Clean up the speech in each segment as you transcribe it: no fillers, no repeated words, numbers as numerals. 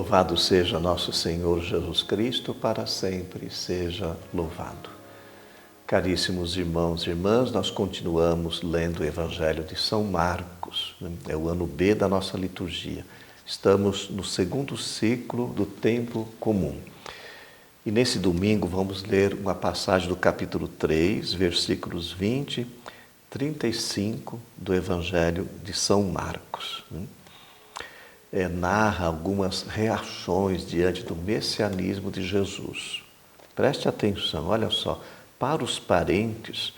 Louvado seja nosso Senhor Jesus Cristo, para sempre seja louvado. Caríssimos irmãos e irmãs, nós continuamos lendo o Evangelho de São Marcos, é o ano B da nossa liturgia. Estamos no segundo ciclo do tempo comum. E nesse domingo vamos ler uma passagem do capítulo 3, versículos 20, 35 do Evangelho de São Marcos. Narra algumas reações diante do messianismo de Jesus. Preste atenção, olha só, para os parentes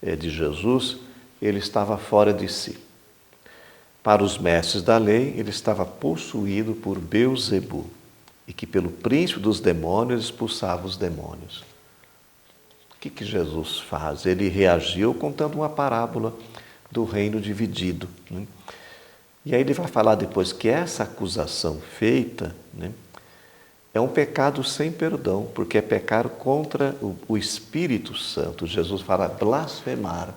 de Jesus, ele estava fora de si. Para os mestres da lei, ele estava possuído por Beelzebu, e que pelo príncipe dos demônios expulsava os demônios. O que Jesus faz? Ele reagiu contando uma parábola do reino dividido. E aí ele vai falar depois que essa acusação feita é um pecado sem perdão, porque é pecar contra o Espírito Santo. Jesus fala blasfemar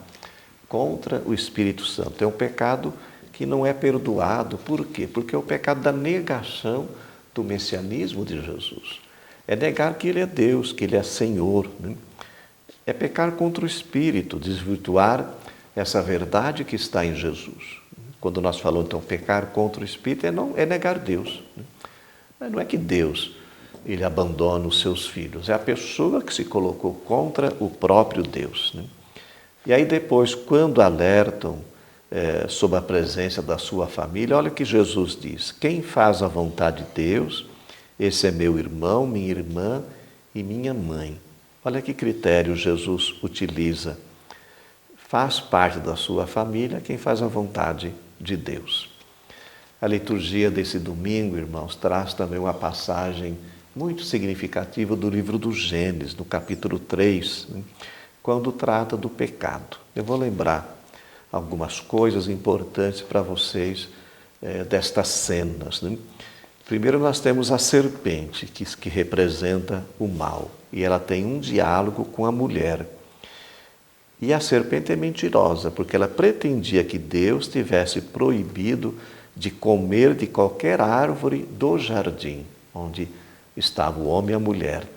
contra o Espírito Santo. É um pecado que não é perdoado. Por quê? Porque é o pecado da negação do messianismo de Jesus. É negar que Ele é Deus, que Ele é Senhor. É pecar contra o Espírito, desvirtuar essa verdade que está em Jesus. Quando nós falamos, então, pecar contra o Espírito, é negar Deus. Não é que Deus ele abandona os seus filhos, é a pessoa que se colocou contra o próprio Deus. E aí depois, quando alertam sobre a presença da sua família, olha o que Jesus diz: quem faz a vontade de Deus, esse é meu irmão, minha irmã e minha mãe. Olha que critério Jesus utiliza. Faz parte da sua família quem faz a vontade de Deus. A liturgia desse domingo, irmãos, traz também uma passagem muito significativa do livro do Gênesis, no capítulo 3, quando trata do pecado. Eu vou lembrar algumas coisas importantes para vocês destas cenas. Primeiro nós temos a serpente, que representa o mal, e ela tem um diálogo com a mulher. E a serpente é mentirosa, porque ela pretendia que Deus tivesse proibido de comer de qualquer árvore do jardim, onde estava o homem e a mulher.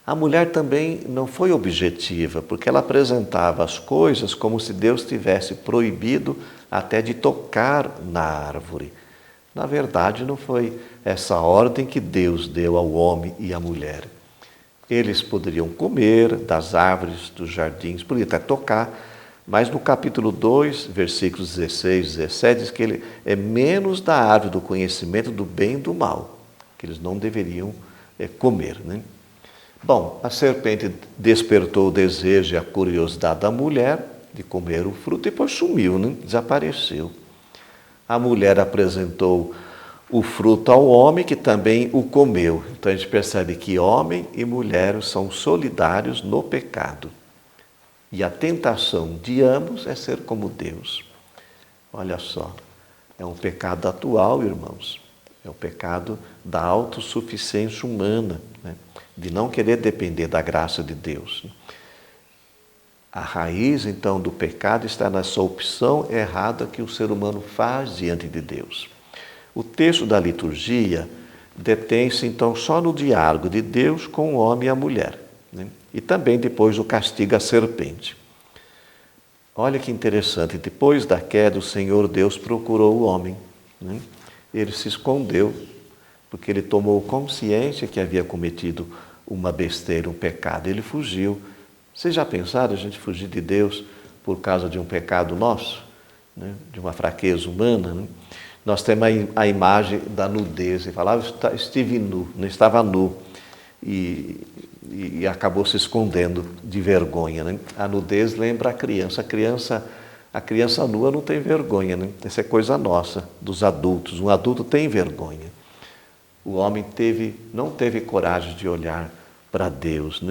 A mulher também não foi objetiva, porque ela apresentava as coisas como se Deus tivesse proibido até de tocar na árvore. Na verdade, não foi essa ordem que Deus deu ao homem e à mulher. Eles poderiam comer das árvores dos jardins, poderiam até tocar, mas no capítulo 2, versículos 16 e 17, diz que ele é menos da árvore do conhecimento do bem e do mal, que eles não deveriam comer. Bom, a serpente despertou o desejo e a curiosidade da mulher de comer o fruto e depois sumiu, desapareceu. A mulher apresentou o fruto ao homem, que também o comeu. Então a gente percebe que homem e mulher são solidários no pecado. E a tentação de ambos é ser como Deus. Olha só, é um pecado atual, irmãos. É o pecado da autossuficiência humana, de não querer depender da graça de Deus. A raiz, então, do pecado está nessa opção errada que o ser humano faz diante de Deus. O texto da liturgia detém-se, então, só no diálogo de Deus com o homem e a mulher. E também depois o castigo à serpente. Olha que interessante, depois da queda, o Senhor Deus procurou o homem. Ele se escondeu, porque ele tomou consciência que havia cometido uma besteira, um pecado. Ele fugiu. Vocês já pensaram a gente fugir de Deus por causa de um pecado nosso? De uma fraqueza humana? Nós temos a imagem da nudez. Ele falava, estive nu, não estava nu. E acabou se escondendo de vergonha. A nudez lembra a criança. A criança nua não tem vergonha. Essa é coisa nossa, dos adultos. Um adulto tem vergonha. O homem não teve coragem de olhar para Deus.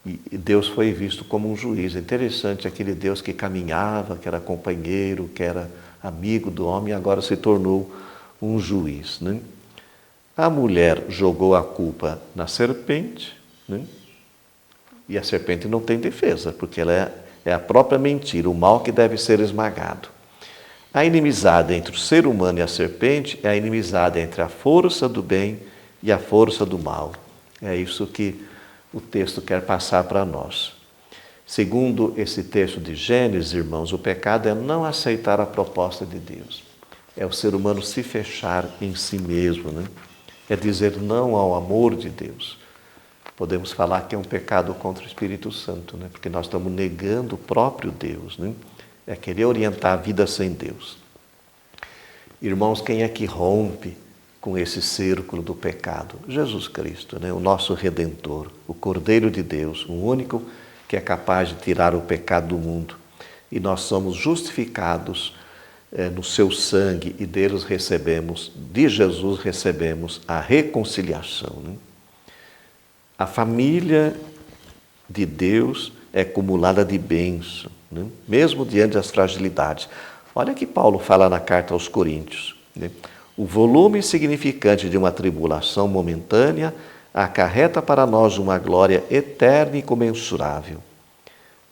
E Deus foi visto como um juiz. É interessante, aquele Deus que caminhava, que era companheiro, que era amigo do homem, agora se tornou um juiz. A mulher jogou a culpa na serpente, e a serpente não tem defesa, porque ela é a própria mentira, o mal que deve ser esmagado. A inimizade entre o ser humano e a serpente é a inimizade entre a força do bem e a força do mal. É isso que o texto quer passar para nós. Segundo esse texto de Gênesis, irmãos, o pecado é não aceitar a proposta de Deus. É o ser humano se fechar em si mesmo, né? É dizer não ao amor de Deus. Podemos falar que é um pecado contra o Espírito Santo, né? Porque nós estamos negando o próprio Deus, né? É querer orientar a vida sem Deus. Irmãos, quem é que rompe com esse círculo do pecado? Jesus Cristo, né? O nosso Redentor, o Cordeiro de Deus, o único que é capaz de tirar o pecado do mundo. E nós somos justificados no seu sangue e deles recebemos, de Jesus recebemos a reconciliação, né? A família de Deus é acumulada de bênção, né? Mesmo diante das fragilidades. Olha que Paulo fala na carta aos Coríntios, né? O volume insignificante de uma tribulação momentânea acarreta para nós uma glória eterna e incomensurável.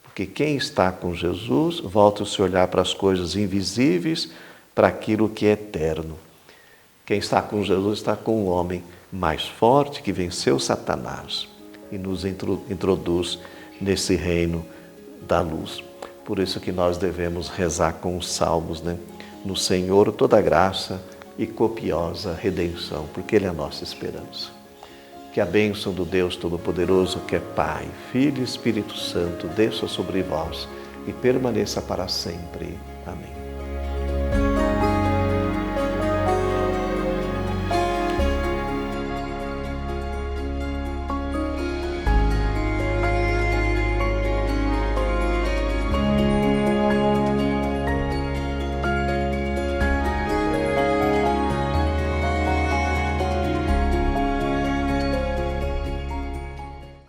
Porque quem está com Jesus volta o seu olhar para as coisas invisíveis, para aquilo que é eterno. Quem está com Jesus está com um homem mais forte que venceu Satanás e nos introduz nesse reino da luz. Por isso que nós devemos rezar com os salmos, né? No Senhor toda graça e copiosa redenção, porque Ele é a nossa esperança. Que a bênção do Deus Todo-Poderoso, que é Pai, Filho e Espírito Santo, desça sobre vós e permaneça para sempre. Amém.